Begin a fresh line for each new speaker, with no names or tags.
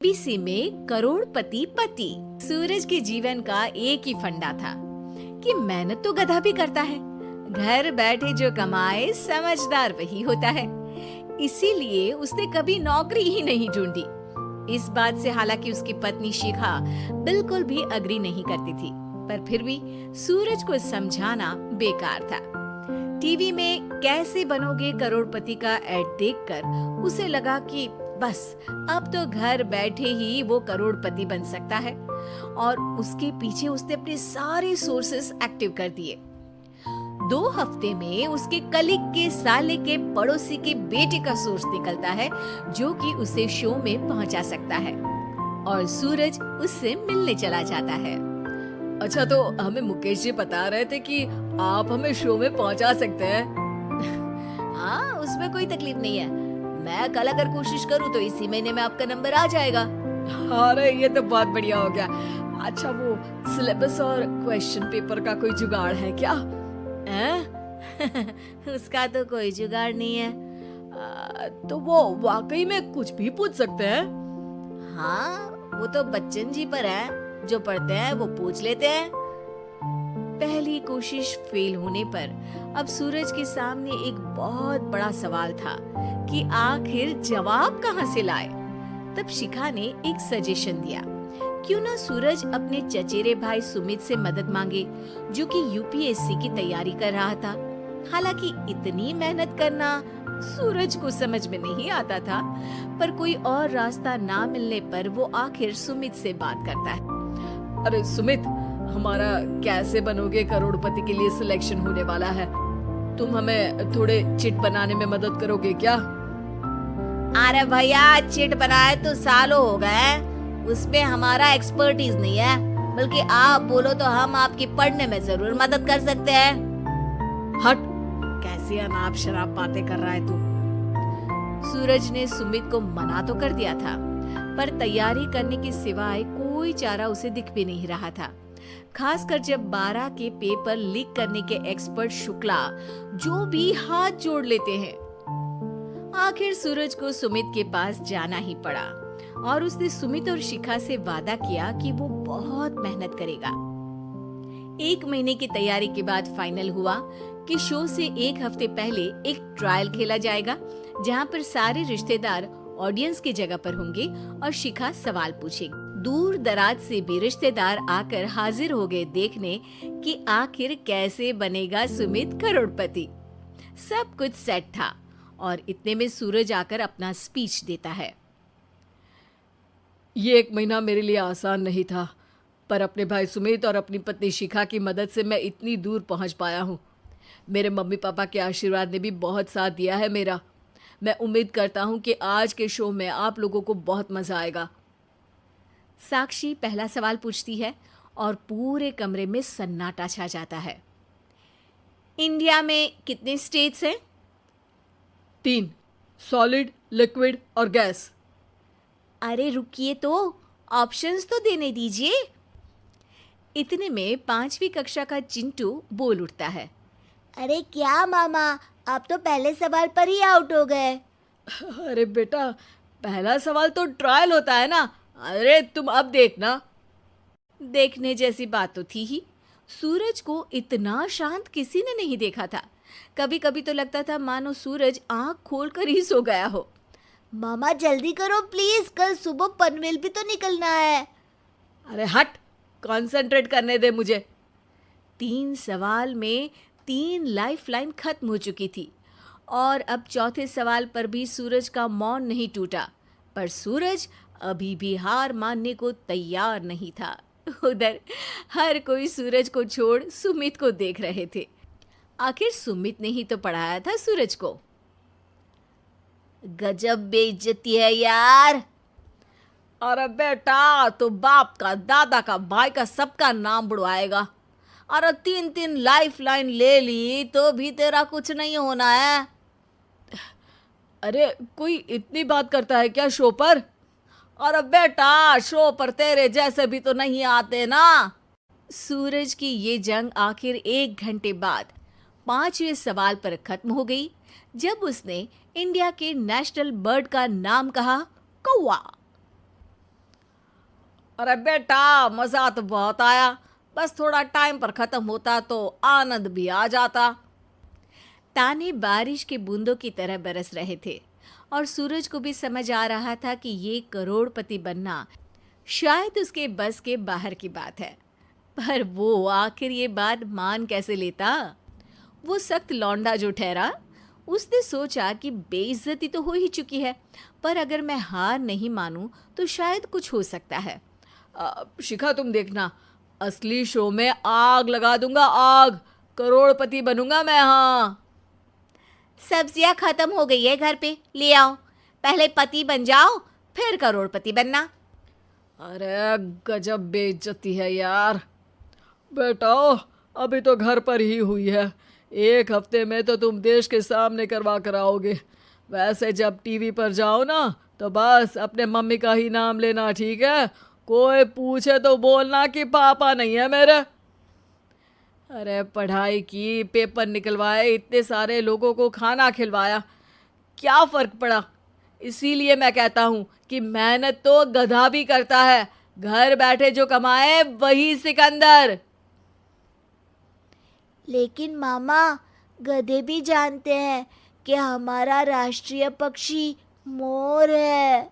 BC में करोड़पति पति। सूरज के जीवन का एक ही फंडा था कि मेहनत तो गधा भी करता है, घर बैठे जो कमाए समझदार वही होता है। इसीलिए उसने कभी नौकरी ही नहीं ढूंढी। इस बात से हालांकि उसकी पत्नी शिखा बिल्कुल भी अग्री नहीं करती थी, पर फिर भी सूरज को समझाना बेकार था। टीवी में कैसे बनोगे करोड़पति का एड देखकर उसे लगा कि बस अब तो घर बैठे ही वो करोड़पति बन सकता है, और उसके पीछे उसने अपने सारे सोर्सेस एक्टिव कर दिए। 2 हफ्ते में उसके कलीग के साले के पड़ोसी के बेटे का सोर्स निकलता है जो कि उसे शो में पहुंचा सकता है, और सूरज उससे मिलने चला जाता है।
अच्छा, तो हमें मुकेश जी बता रहे थे कि आप हमें शो में पहुंचा सकते हैं।
हाँ, उसमें कोई तकलीफ नहीं है। मैं कल अगर कोशिश करूँ तो इसी महीने में आपका नंबर आ जाएगा।
अरे ये तो बहुत बढ़िया हो गया। अच्छा, वो सिलेबस और क्वेश्चन पेपर का कोई जुगाड़ है क्या?
उसका तो कोई जुगाड़ नहीं है।
तो वो वाकई में कुछ भी पूछ सकते हैं?
हाँ, वो तो बच्चन जी पर है, जो पढ़ते हैं वो पूछ लेते हैं। पहली कोशिश फेल होने पर अब सूरज के सामने एक बहुत बड़ा सवाल था कि आखिर जवाब कहाँ से लाए। तब शिखा ने एक सजेशन दिया, क्यों ना सूरज अपने चचेरे भाई सुमित से मदद मांगे, जो कि यूपीएससी की तैयारी कर रहा था। हालांकि इतनी मेहनत करना सूरज को समझ में नहीं आता था, पर कोई और रास्ता ना मिलने पर वो आखिर सुमित से बात करता है।
अरे सुमित, हमारा कैसे बनोगे करोड़पति के लिए सिलेक्शन होने वाला है। तुम हमें थोड़े चिट बनाने में मदद करोगे क्या?
अरे भैया, चिट बनाए तो सालों हो गए, उसमें हमारा एक्सपर्टीज नहीं है, बल्कि आप बोलो तो हम आपकी पढ़ने में जरूर मदद कर सकते हैं।
हट, कैसी अनाप शराब बातें कर रहा है तू।
सूरज ने सुमित को मना तो कर दिया था, पर तैयारी करने के सिवाय कोई चारा उसे दिख भी नहीं रहा था। खासकर जब 12 के पेपर लीक करने के एक्सपर्ट शुक्ला जो भी हाथ जोड़ लेते हैं। आखिर सूरज को सुमित के पास जाना ही पड़ा, और उसने सुमित और शिखा से वादा किया कि वो बहुत मेहनत करेगा। 1 महीने की तैयारी के बाद फाइनल हुआ कि शो से 1 हफ्ते पहले एक ट्रायल खेला जाएगा, जहां पर सारे रिश्तेदार ऑडियंस की जगह पर होंगे और शिखा सवाल पूछेगी। दूर दराज से भी रिश्तेदार आकर हाजिर हो गए देखने कि आखिर कैसे बनेगा सुमित करोड़पति। सब कुछ सेट था, और इतने में सूरज आकर अपना स्पीच देता है।
ये 1 महीना मेरे लिए आसान नहीं था, पर अपने भाई सुमित और अपनी पत्नी शिखा की मदद से मैं इतनी दूर पहुंच पाया हूँ। मेरे मम्मी पापा के आशीर्वाद ने भी बहुत साथ दिया है मेरा। मैं उम्मीद करता हूँ कि आज के शो में आप लोगों को बहुत मजा आएगा।
साक्षी पहला सवाल पूछती है, और पूरे कमरे में सन्नाटा छा जाता है। इंडिया में कितने स्टेट्स हैं?
3, सॉलिड, लिक्विड और गैस।
अरे रुकिए, तो ऑप्शंस तो देने दीजिए। इतने में 5वीं कक्षा का चिंटू बोल उठता है,
अरे क्या मामा, आप तो पहले सवाल पर ही आउट हो गए।
अरे बेटा, पहला सवाल तो ट्रायल होता है ना। अरे तुम अब देखना।
देखने जैसी बात तो थी ही। सूरज को इतना शांत किसी ने नहीं देखा था। कभी कभी तो लगता था मानो सूरज आंख खोलकर ही सो गया हो।
मामा जल्दी करो प्लीज, कल सुबह पनवेल भी तो निकलना है।
अरे हट, कंसंट्रेट करने दे मुझे।
3 सवाल में 3 लाइफलाइन खत्म हो चुकी थी, और अब चौथे सवाल पर भी सूरज का मौन नहीं टूटा। पर सूरज अभी भी हार मानने को तैयार नहीं था। उधर हर कोई सूरज को छोड़ सुमित को देख रहे थे। आखिर सुमित ने ही तो पढ़ाया था सूरज को।
गजब बेइज्जती है यार।
अरे बेटा, तो बाप का, दादा का, भाई का, सबका नाम बुड़वाएगा।
अरे 3 लाइफलाइन ले ली तो भी तेरा कुछ नहीं होना है।
अरे कोई इतनी बात करता है क्या शो पर?
अरे बेटा, शो पर तेरे जैसे भी तो नहीं आते ना। सूरज की ये जंग आखिर 1 घंटे बाद 5वें सवाल पर खत्म हो गई, जब उसने इंडिया के नेशनल बर्ड का नाम कहा, कौवा।
अरे बेटा, मजा तो बहुत आया, बस थोड़ा टाइम पर खत्म होता तो आनंद भी आ जाता।
ताने बारिश के बूंदों की तरह बरस रहे थे और सूरज को भी समझ आ रहा था कि ये करोड़पति बनना शायद उसके बस के बाहर की बात है। पर वो आखिर ये बात मान कैसे लेता? वो सख्त लौंडा जो ठहरा, उसने सोचा कि बेइज्जती तो हो ही चुकी है, पर अगर मैं हार नहीं मानूं तो शायद कुछ हो सकता है।
शिखा, तुम देखना, असली शो में आग लगा दूंगा, आग, करोड़पति बनूंगा मैं। हाँ,
सब्जियां खत्म हो गई है घर पे, ले आओ। पहले पति बन जाओ, फिर करोड़पति बनना।
अरे गजब बेइज्जती है यार। बेटा, अभी तो घर पर ही हुई है, 1 हफ्ते में तो तुम देश के सामने करवा कर आओगे। वैसे जब टीवी पर जाओ ना, तो बस अपने मम्मी का ही नाम लेना, ठीक है? कोई पूछे तो बोलना कि पापा नहीं है मेरे। अरे पढ़ाई की, पेपर निकलवाए, इतने सारे लोगों को खाना खिलवाया, क्या फ़र्क पड़ा? इसीलिए मैं कहता हूँ कि मेहनत तो गधा भी करता है, घर बैठे जो कमाए वही सिकंदर।
लेकिन मामा, गधे भी जानते हैं कि हमारा राष्ट्रीय पक्षी मोर है।